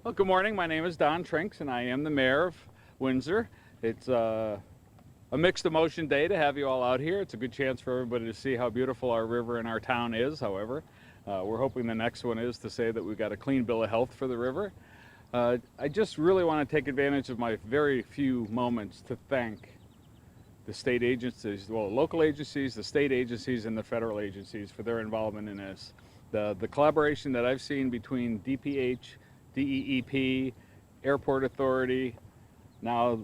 Well, good morning. My name is Don Trinks, and I am the mayor of Windsor. It's a mixed emotion day to have you all out here. It's a good chance for everybody to see how beautiful our river and our town is, however. We're hoping the next one is to say that we've got a clean bill of health for the river. I just really want to take advantage of my very few moments to thank the state agencies, well, local agencies, the state agencies, and the federal agencies for their involvement in this. The collaboration that I've seen between DPH, DEEP, Airport Authority, now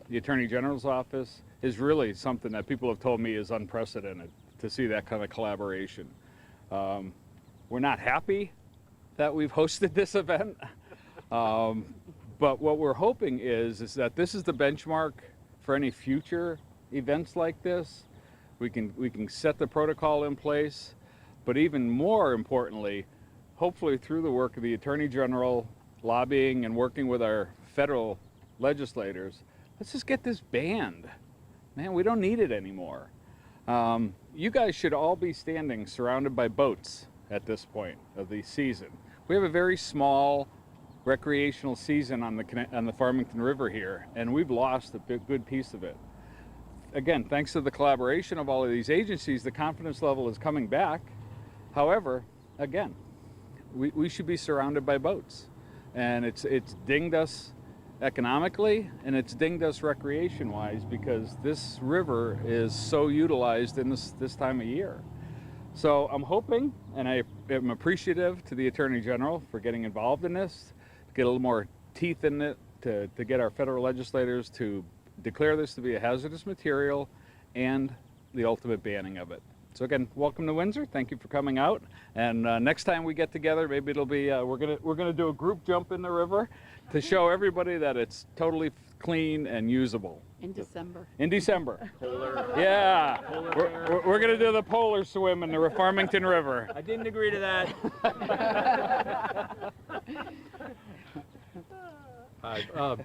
the Attorney General's office, is really something that people have told me is unprecedented to see that kind of collaboration. We're not happy that we've hosted this event, but what we're hoping is that this is the benchmark for any future events like this. We can set the protocol in place, but even more importantly, hopefully through the work of the Attorney General, lobbying and working with our federal legislators, let's just get this banned. Man, we don't need it anymore. You guys should all be standing surrounded by boats at this point of the season. We have a very small recreational season on the Farmington River here, and we've lost a good piece of it. Again, thanks to the collaboration of all of these agencies, the confidence level is coming back. However, again, we should be surrounded by boats, and it's dinged us economically, and it's dinged us recreation-wise because this river is so utilized in this time of year. So I'm hoping, and I am appreciative to the Attorney General for getting involved in this, to get a little more teeth in it, to get our federal legislators to declare this to be a hazardous material and the ultimate banning of it. So again, welcome to Windsor. Thank you for coming out. And next time we get together, maybe it'll be we're gonna do a group jump in the river to show everybody that it's totally clean and usable. In December. In December. Yeah. We're gonna do the polar swim in the Farmington River. I didn't agree to that. Hi.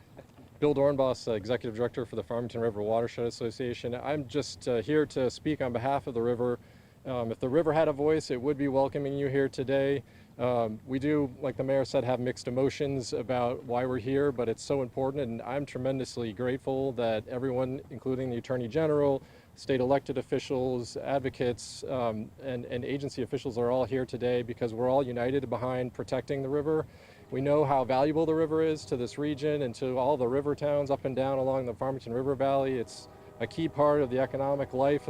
Bill Dornbos, Executive Director for the Farmington River Watershed Association. I'm just here to speak on behalf of the river. If the river had a voice, it would be welcoming you here today. We do, like the mayor said, have mixed emotions about why we're here, but it's so important, and I'm tremendously grateful that everyone, including the Attorney General, state elected officials, advocates, and agency officials are all here today because we're all united behind protecting the river. We know how valuable the river is to this region and to all the river towns up and down along the Farmington River Valley. It's a key part of the economic life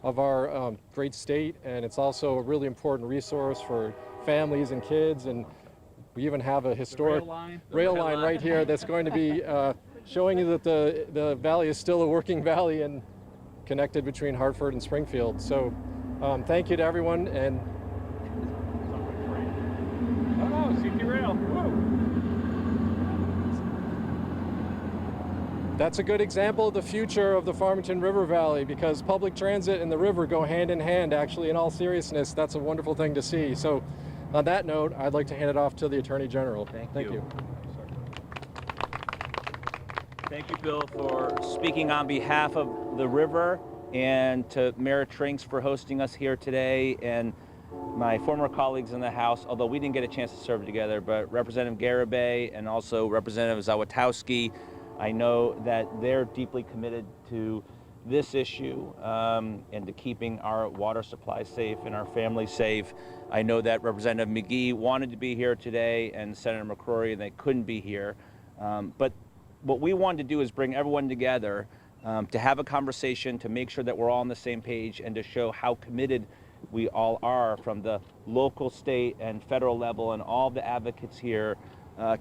of our great state, and it's also a really important resource for families and kids. And we even have a historic rail line right here that's going to be showing you that the valley is still a working valley and connected between Hartford and Springfield. So thank you to everyone. And CT rail. Woo. That's a good example of the future of the Farmington River Valley, because public transit and the river go hand in hand. Actually, in all seriousness, that's a wonderful thing to see. So on that note, I'd like to hand it off to the Attorney General. Thank you. Thank you, Bill, for speaking on behalf of the river, and to Mayor Trinks for hosting us here today, and my former colleagues in the House, although we didn't get a chance to serve together, but Representative Garibay and also Representative Zawatowski, I know that they're deeply committed to this issue and to keeping our water supply safe and our families safe. I know that Representative McGee wanted to be here today and Senator McCrory, and they couldn't be here. But what we wanted to do is bring everyone together to have a conversation, to make sure that we're all on the same page, and to show how committed we all are from the local, state, and federal level, and all the advocates here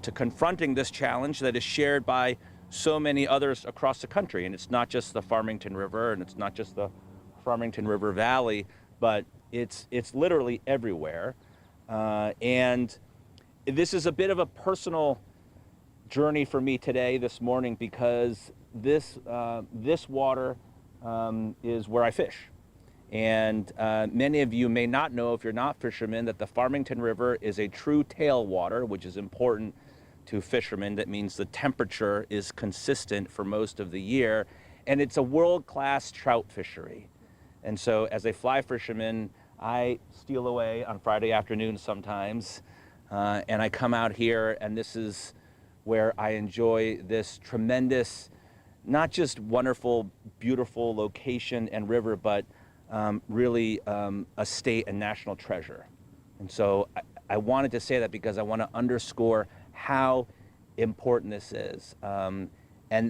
to confronting this challenge that is shared by so many others across the country. And it's not just the Farmington River, and it's not just the Farmington River Valley, but it's literally everywhere. And this is a bit of a personal journey for me today, this morning, because this water is where I fish. And many of you may not know, if you're not fishermen, that the Farmington River is a true tailwater, which is important to fishermen. That means the temperature is consistent for most of the year, and it's a world-class trout fishery. And so as a fly fisherman, I steal away on Friday afternoons sometimes and I come out here, and this is where I enjoy this tremendous, not just wonderful, beautiful location and river, but really a state and national treasure. And so I wanted to say that because I want to underscore how important this is. And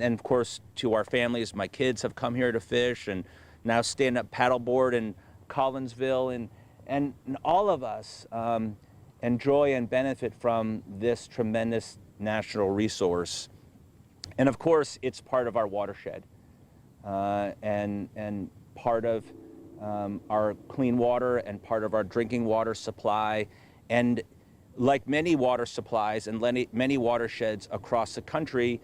of course, to our families, my kids have come here to fish and now stand-up paddleboard in Collinsville, and all of us enjoy and benefit from this tremendous natural resource. And of course, it's part of our watershed and part of our clean water and part of our drinking water supply. And like many water supplies and many watersheds across the country,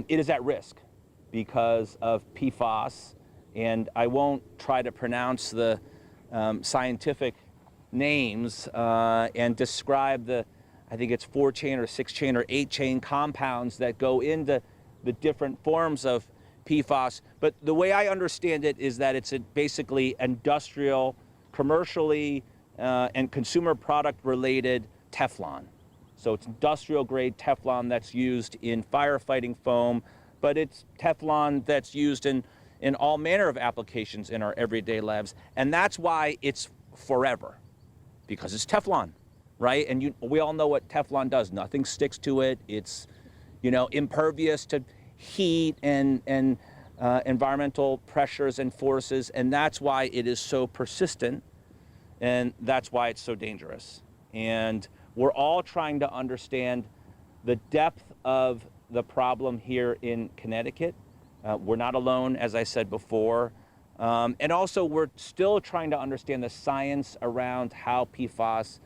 it is at risk because of PFAS. And I won't try to pronounce the scientific names and describe the, I think it's 4-chain or 6-chain or 8-chain compounds that go into the different forms of PFAS. But the way I understand it is that it's basically industrial, commercially, and consumer product related Teflon. So it's industrial grade Teflon that's used in firefighting foam, but it's Teflon that's used in all manner of applications in our everyday lives. And that's why it's forever, because it's Teflon, right? And we all know what Teflon does. Nothing sticks to it. It's, impervious to heat and environmental pressures and forces. And that's why it is so persistent. And that's why it's so dangerous. And we're all trying to understand the depth of the problem here in Connecticut. We're not alone, as I said before. And also, we're still trying to understand the science around how PFAS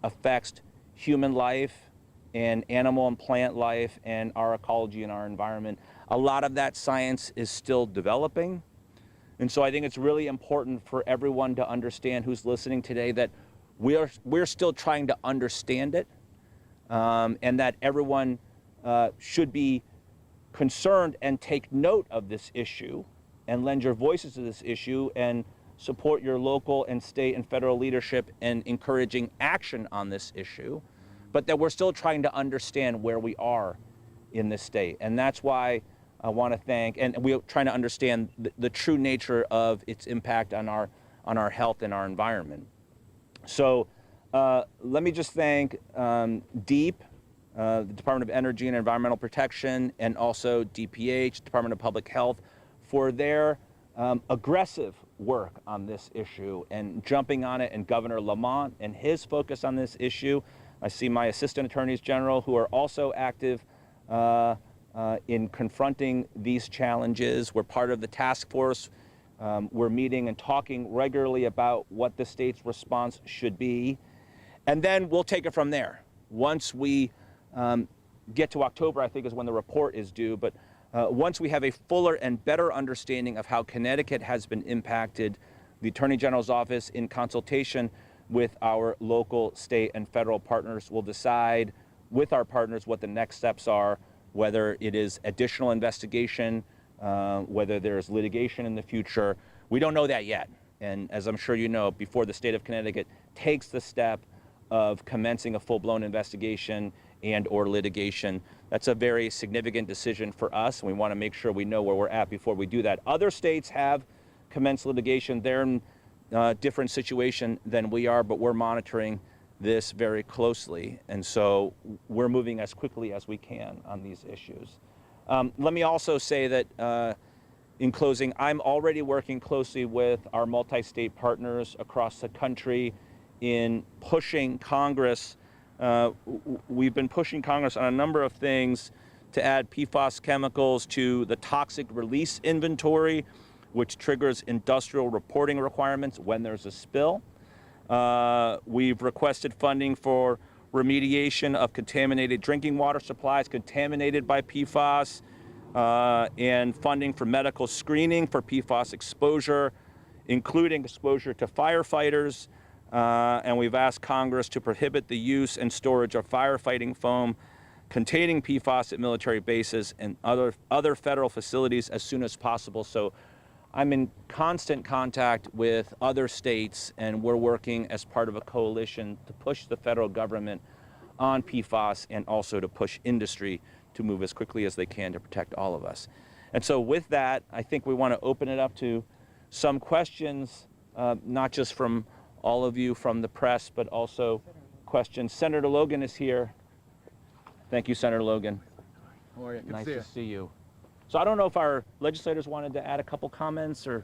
affects human life and animal and plant life and our ecology and our environment. A lot of that science is still developing. And so I think it's really important for everyone to understand who's listening today that we're still trying to understand it, and that everyone should be concerned and take note of this issue and lend your voices to this issue and support your local and state and federal leadership in encouraging action on this issue, but that we're still trying to understand where we are in this state. And that's why I want to thank, and we're trying to understand the true nature of its impact on our health and our environment. So let me just thank DEEP, the Department of Energy and Environmental Protection, and also DPH, Department of Public Health, for their aggressive work on this issue and jumping on it, and Governor Lamont and his focus on this issue. I see my Assistant Attorneys General who are also active in confronting these challenges. We're part of the task force. We're meeting and talking regularly about what the state's response should be. And then we'll take it from there. Once we get to October, I think is when the report is due, but once we have a fuller and better understanding of how Connecticut has been impacted, the Attorney General's office, in consultation with our local, state, and federal partners, will decide with our partners what the next steps are, whether it is additional investigation, whether there's litigation in the future. We don't know that yet. And as I'm sure you know, before the state of Connecticut takes the step of commencing a full-blown investigation and or litigation, that's a very significant decision for us. We want to make sure we know where we're at before we do that. Other states have commenced litigation. They're in a different situation than we are, but we're monitoring this very closely. And so we're moving as quickly as we can on these issues. Let me also say that in closing, I'm already working closely with our multi-state partners across the country in pushing Congress. We've been pushing Congress on a number of things to add PFAS chemicals to the toxic release inventory, which triggers industrial reporting requirements when there's a spill. We've requested funding for remediation of contaminated drinking water supplies contaminated by PFAS, and funding for medical screening for PFAS exposure, including exposure to firefighters. And we've asked Congress to prohibit the use and storage of firefighting foam containing PFAS at military bases and other federal facilities as soon as possible. So I'm in constant contact with other states, and we're working as part of a coalition to push the federal government on PFAS and also to push industry to move as quickly as they can to protect all of us. And so with that, I think we want to open it up to some questions, not just from all of you from the press, but also questions. Senator Logan is here. Thank you, Senator Logan. How are you? Good Nice to see you. to see you. So I don't know if our legislators wanted to add a couple comments or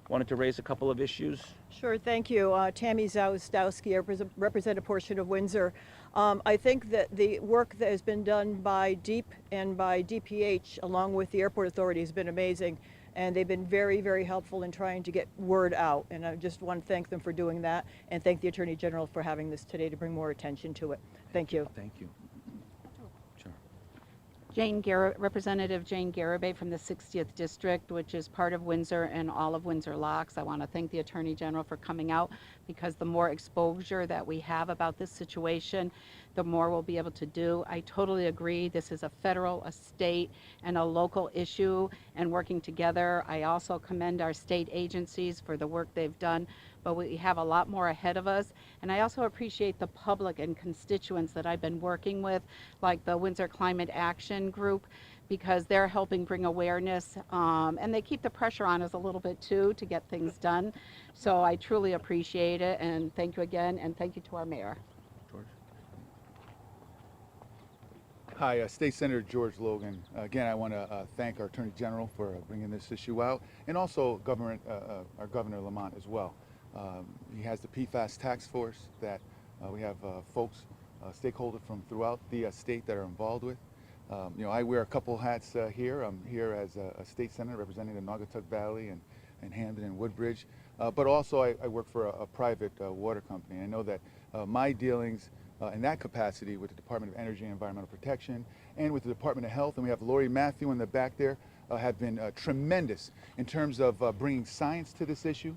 wanted to raise a couple of issues. Sure, thank you. Tammy Zawistowski, I represent a portion of Windsor. I think that the work that has been done by DEEP and by DPH, along with the airport authority, has been amazing. And they've been very, very helpful in trying to get word out. And I just want to thank them for doing that and thank the Attorney General for having this today to bring more attention to it. Thank you. Thank you. Sure. Representative Jane Garibay from the 60th District, which is part of Windsor and all of Windsor Locks. I want to thank the Attorney General for coming out, because the more exposure that we have about this situation, the more we'll be able to do. I totally agree. This is a federal, a state, and a local issue, and working together. I also commend our state agencies for the work they've done, but we have a lot more ahead of us. And I also appreciate the public and constituents that I've been working with, like the Windsor Climate Action Group, because they're helping bring awareness, and they keep the pressure on us a little bit too to get things done. So I truly appreciate it, and thank you again, and thank you to our mayor. George. Hi, State Senator George Logan. Again, I want to thank our Attorney General for bringing this issue out, and also our Governor Lamont as well. He has the PFAS task force that we have folks, stakeholders from throughout the state that are involved with. I wear a couple hats here. I'm here as a state senator representing the Naugatuck Valley and Hamden and Woodbridge, but also I work for a private water company. I know that my dealings in that capacity with the Department of Energy and Environmental Protection and with the Department of Health, and we have Lori Matthew in the back there, have been tremendous in terms of bringing science to this issue,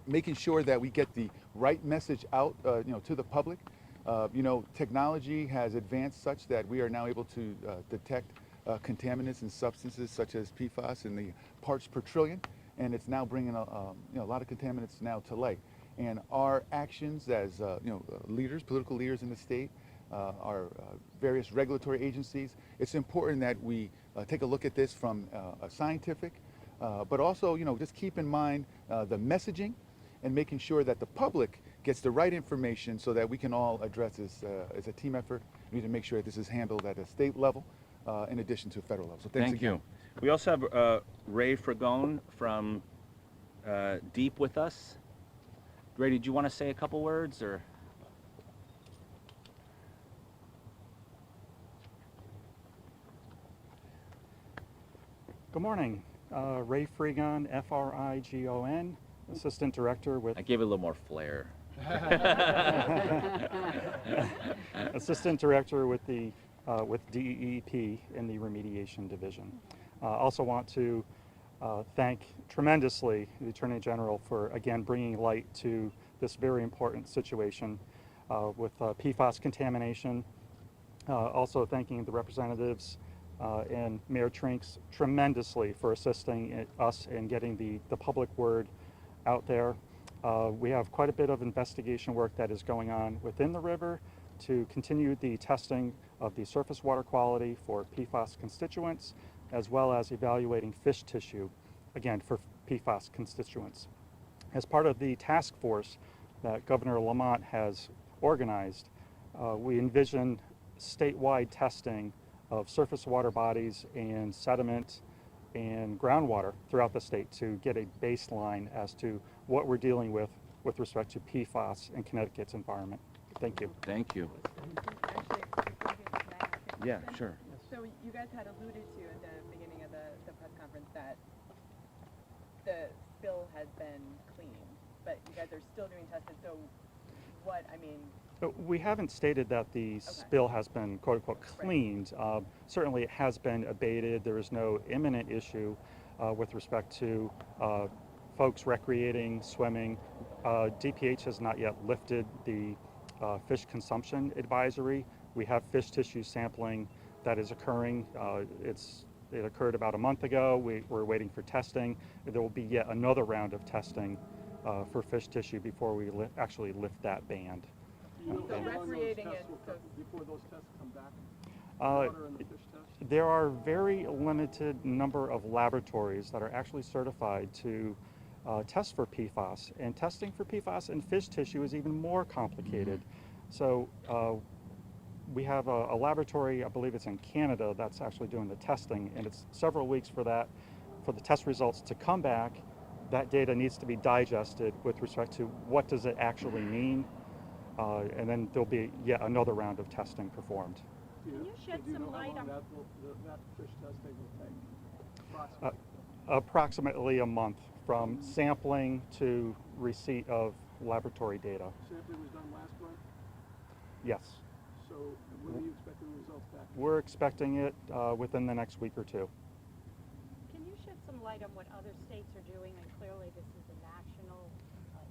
making sure that we get the right message out to the public. Technology has advanced such that we are now able to detect contaminants and substances such as PFAS in the parts per trillion, and it's now bringing a lot of contaminants now to light. And our actions as leaders, political leaders in the state, our various regulatory agencies, it's important that we take a look at this from a scientific, but also just keep in mind the messaging and making sure that the public gets the right information so that we can all address this as a team effort. We need to make sure that this is handled at a state level in addition to federal level. So thanks Thank again. you. We also have Ray Fragone from DEEP with us. Ray, did you want to say a couple words, or? Good morning. Ray Frigon, F-R-I-G-O-N, Assistant Director with I gave it a little more flair. Assistant Director with the with DEEP in the Remediation Division. Also want to thank tremendously the Attorney General for again bringing light to this very important situation with PFAS contamination. Also thanking the representatives and Mayor Trinks tremendously for assisting us in getting the public word out there. We have quite a bit of investigation work that is going on within the river to continue the testing of the surface water quality for PFAS constituents, as well as evaluating fish tissue, again, for PFAS constituents. As part of the task force that Governor Lamont has organized, we envision statewide testing of surface water bodies and sediment and groundwater throughout the state to get a baseline as to what we're dealing with respect to PFAS in Connecticut's environment. Thank you. Thank you. Actually, Yeah, sure. so you guys had alluded to at the beginning of the press conference that the spill has been cleaned, but you guys are still doing testing. So what, I mean... We haven't stated that the spill has been quote unquote cleaned. Right. Certainly it has been abated. There is no imminent issue with respect to folks recreating, swimming. DPH has not yet lifted the fish consumption advisory. We have fish tissue sampling that is occurring. It occurred about a month ago. We're waiting for testing. There will be yet another round of testing for fish tissue before we actually lift that ban. So recreating it, so before those tests come back? Uh, Water and the fish test? There are very limited number of laboratories that are actually certified to test for PFAS, and testing for PFAS in fish tissue is even more complicated. So we have a laboratory, I believe it's in Canada, that's actually doing the testing, and it's several weeks for the test results to come back. That data needs to be digested with respect to what does it actually mean, and then there'll be yet another round of testing performed. Can you shed some light on- that fish testing will take? Approximately? Approximately a month from sampling to receipt of laboratory data. Sampling was done last month, Yes. so when are you expecting the results back? We're expecting it within the next week or two. Can you shed some light on what other states are doing? And clearly this is a national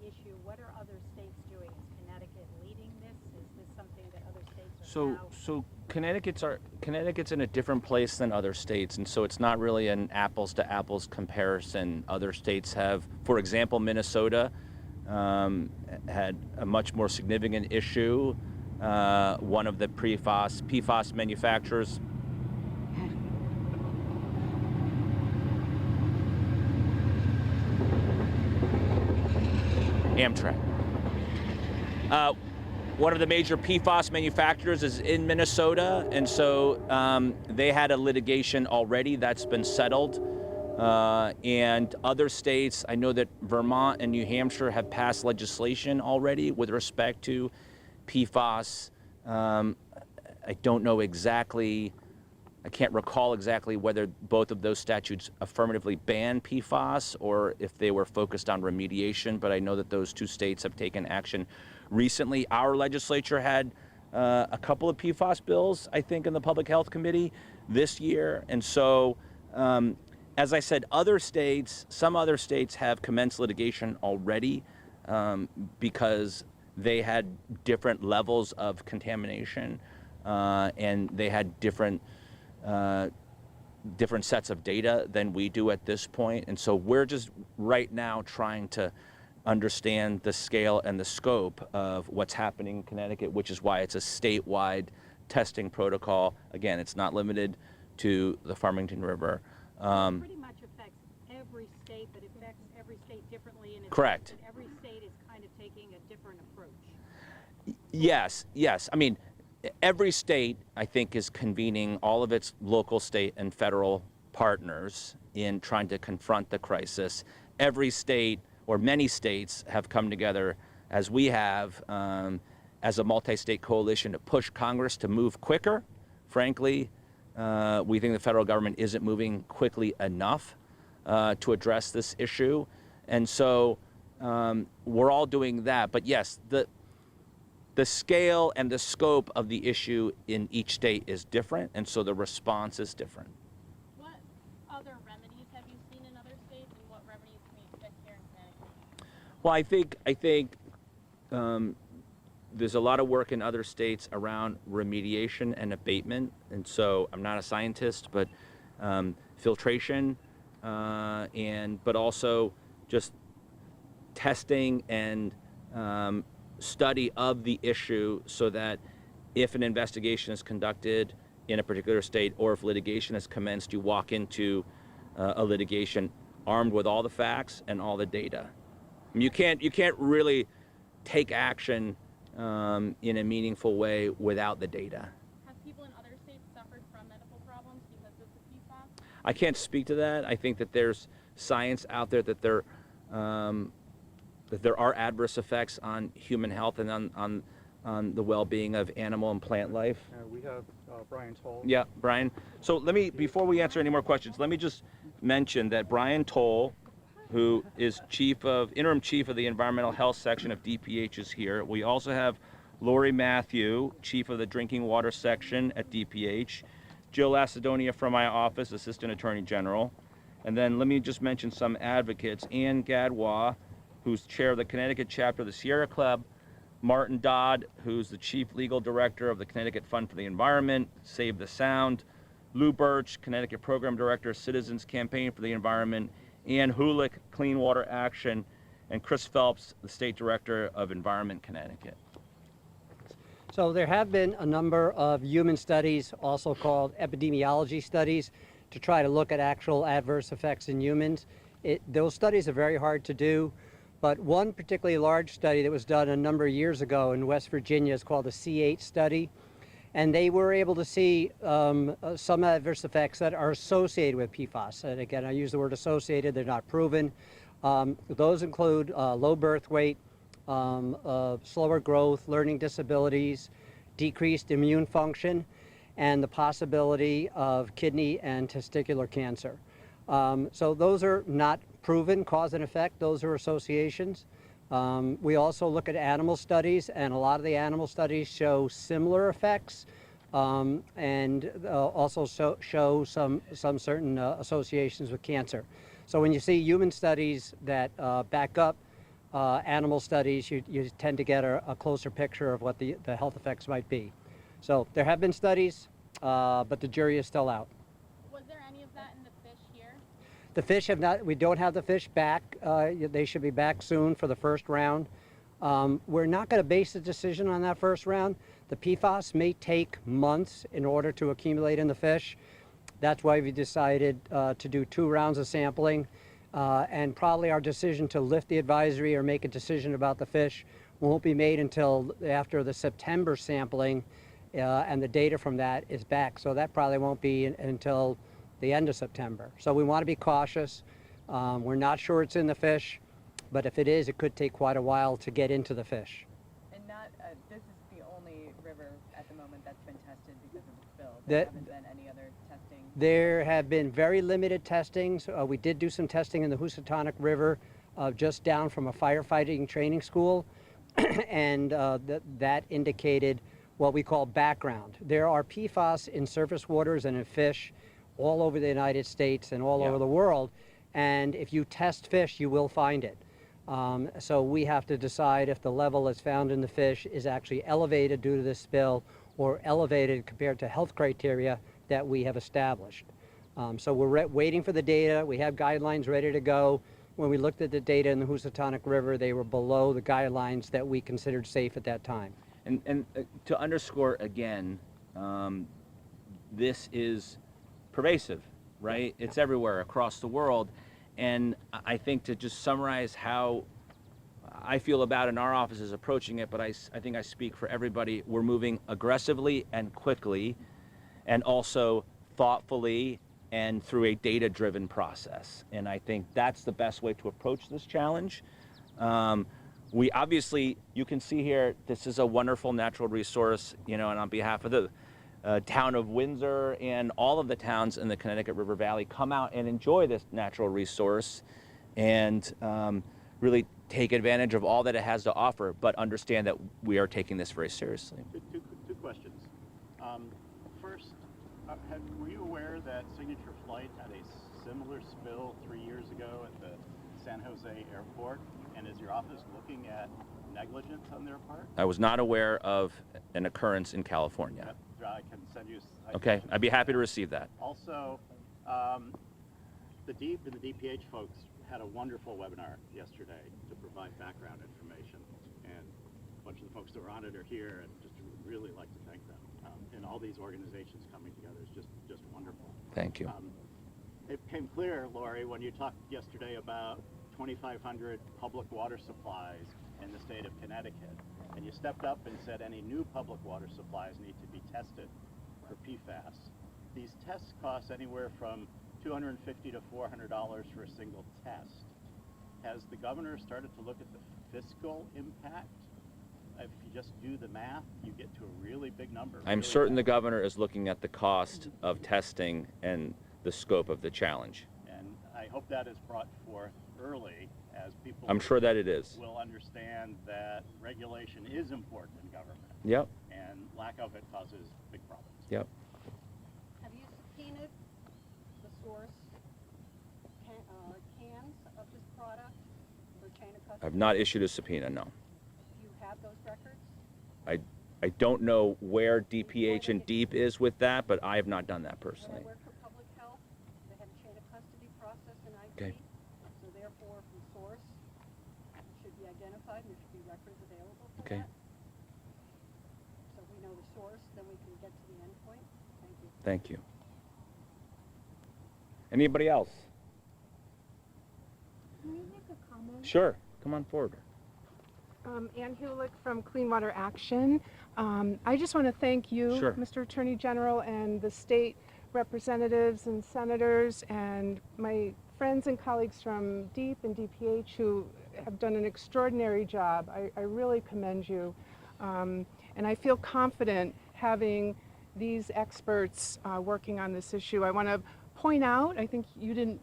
issue. What are other states doing? Is Connecticut leading this? Is this something that other states are now? So Connecticut's in a different place than other states, and so it's not really an apples to apples comparison. Other states have, for example, Minnesota had a much more significant issue. One of the PFAS manufacturers. Amtrak. One of the major PFAS manufacturers is in Minnesota, and so they had a litigation already that's been settled. And other states, I know that Vermont and New Hampshire have passed legislation already with respect to PFAS. I don't know exactly, I can't recall exactly whether both of those statutes affirmatively ban PFAS or if they were focused on remediation, but I know that those two states have taken action recently. Our legislature had a couple of PFAS bills, I think, in the Public Health Committee this year. And so, as I said, some other states have commenced litigation already because they had different levels of contamination and they had different sets of data than we do at this point. And so we're just right now trying to understand the scale and the scope of what's happening in Connecticut, which is why it's a statewide testing protocol. Again, it's not limited to the Farmington River. It pretty much affects every state, but it affects every state differently. And Correct. every state is kind of taking a different approach. Yes. I mean, every state, I think, is convening all of its local, state, and federal partners in trying to confront the crisis. Every state, or many states, have come together, as we have, as a multi-state coalition to push Congress to move quicker. Frankly, we think the federal government isn't moving quickly enough to address this issue. And so we're all doing that. But yes, the scale and the scope of the issue in each state is different, and so the response is different. What other remedies have you seen in other states, and what remedies can we expect here in Connecticut? Well, I think there's a lot of work in other states around remediation and abatement, and so I'm not a scientist, but filtration, but also just testing and study of the issue so that if an investigation is conducted in a particular state or if litigation has commenced, you walk into a litigation armed with all the facts and all the data. I mean, you can't really take action in a meaningful way without the data. Have people in other states suffered from medical problems because of the PFAS? I can't speak to that. I think that there's science out there that there are adverse effects on human health and on the well-being of animal and plant life. We have Brian Toll. Yeah, Brian. So before we answer any more questions, let me just mention that Brian Toll, who is interim chief of the environmental health section of DPH, is here. We also have Lori Matthew, chief of the drinking water section at DPH. Jill Lacedonia from my office, assistant attorney general. And then let me just mention some advocates. Ann Gadwa, who's chair of the Connecticut chapter of the Sierra Club. Martin Dodd, who's the chief legal director of the Connecticut Fund for the Environment, Save the Sound. Lou Birch, Connecticut program director, Citizens Campaign for the Environment. Ann Hulick, Clean Water Action, and Chris Phelps, the state director of Environment Connecticut. So there have been a number of human studies, also called epidemiology studies, to try to look at actual adverse effects in humans. Those studies are very hard to do, but one particularly large study that was done a number of years ago in West Virginia is called the C8 study, and they were able to see some adverse effects that are associated with PFAS. And again, I use the word associated, they're not proven. Those include low birth weight, slower growth, learning disabilities, decreased immune function, and the possibility of kidney and testicular cancer. So those are not proven cause and effect, those are associations. We also look at animal studies, and a lot of the animal studies show similar effects, and also show some certain associations with cancer. So when you see human studies that back up animal studies, you tend to get a closer picture of what the health effects might be. So there have been studies, but the jury is still out. Was there any of that in the fish here? The fish have not, we don't have the fish back. They should be back soon for the first round. We're not going to base a decision on that first round. The PFAS may take months in order to accumulate in the fish. That's why we decided to do 2 rounds of sampling. And probably our decision to lift the advisory or make a decision about the fish won't be made until after the September sampling, and the data from that is back. So that probably won't be until the end of September. So we want to be cautious. We're not sure it's in the fish, but if it is, it could take quite a while to get into the fish. And not, this is the only river at the moment that's been tested because of the spill. There haven't been any other testing? There have been very limited testings. We did do some testing in the Housatonic River, just down from a firefighting training school, and that indicated what we call background. There are PFAS in surface waters and in fish all over the United States and all over the world, and if you test fish, you will find it. So we have to decide if the level that's found in the fish is actually elevated due to this spill or elevated compared to health criteria that we have established. So we're waiting for the data. We have guidelines ready to go. When we looked at the data in the Housatonic River, they were below the guidelines that we considered safe at that time. And to underscore again, this is pervasive, right? It's everywhere across the world. And I think to just summarize how I feel about it, and our office is approaching it, but I think I speak for everybody, we're moving aggressively and quickly, and also thoughtfully and through a data-driven process. And I think that's the best way to approach this challenge. We obviously, you can see here, this is a wonderful natural resource, you know, and on behalf of the town of Windsor and all of the towns in the Connecticut River Valley, come out and enjoy this natural resource and really take advantage of all that it has to offer, but understand that we are taking this very seriously. Two questions. First, were you aware that Signature Flight had a similar spill 3 years ago at the San Jose airport? And is your office looking at negligence on their part? I was not aware of an occurrence in California. I can send you. Okay, I'd be happy to receive that. Also, the DEEP and the DPH folks had a wonderful webinar yesterday to provide background information, and a bunch of the folks that were on it are here, and just really like to thank them. And all these organizations coming together is just wonderful. Thank you. It became clear, Lori, when you talked yesterday about 2,500 public water supplies in the state of Connecticut, and you stepped up and said any new public water supplies need to be tested for PFAS. These tests cost anywhere from $250 to $400 for a single test. Has the governor started to look at the fiscal impact? If you just do the math, you get to a really big number. I'm certain the governor is looking at the cost of testing and the scope of the challenge. And I hope that is brought forth early, as people I'm sure that it is. will understand that regulation is important in government. Yep. And lack of it causes big problems. Yep. Have you subpoenaed the source cans of this product for chain of custody? I've not issued a subpoena, no. Do you have those records? I don't know where DPH and DEEP is with that, but I have not done that personally. When I work for public health, they have a chain of custody process in IT. Okay. So therefore, from source, it should be identified and there should be records available for Okay. that. So force, then we can get to the end point. Thank you. Thank you. Anybody else? Can we make a comment? Sure. Come on forward. Ann Hulick from Clean Water Action. I just want to thank you, Sure. Mr. Attorney General, and the state representatives and senators and my friends and colleagues from DEEP and DPH who have done an extraordinary job. I really commend you. And I feel confident having these experts working on this issue. I want to point out, I think you didn't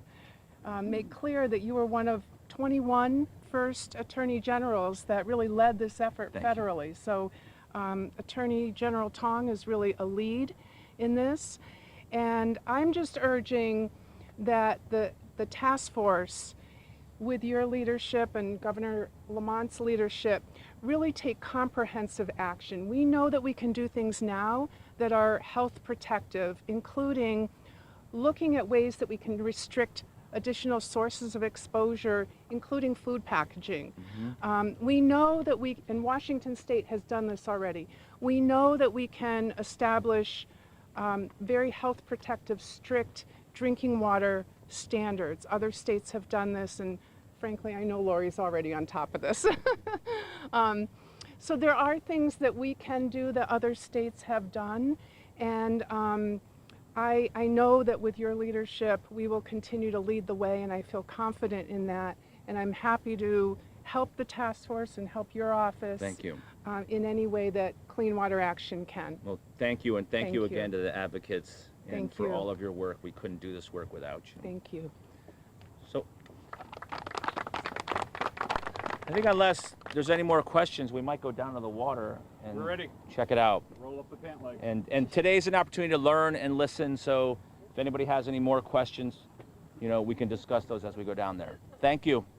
make clear that you were one of 21 first attorney generals that really led this effort federally. So Attorney General Tong is really a lead in this. And I'm just urging that the task force, with your leadership and Governor Lamont's leadership, really take comprehensive action. We know that we can do things now that are health protective, including looking at ways that we can restrict additional sources of exposure, including food packaging. We know that and Washington State has done this already, we know that we can establish very health protective, strict drinking water standards. Other states have done this, and frankly, I know Lori's already on top of this. So there are things that we can do that other states have done, and I know that with your leadership, we will continue to lead the way, and I feel confident in that, and I'm happy to help the task force and help your office. Thank you. In any way that Clean Water Action can. Well, thank you, and thank you Thank you. again to the advocates and Thank for you. all of your work. We couldn't do this work without you. Thank you. So, I think unless there's any more questions, we might go down to the water and We're ready. check it out. Roll up the pant leg. And today's an opportunity to learn and listen. So, if anybody has any more questions, you know, we can discuss those as we go down there. Thank you.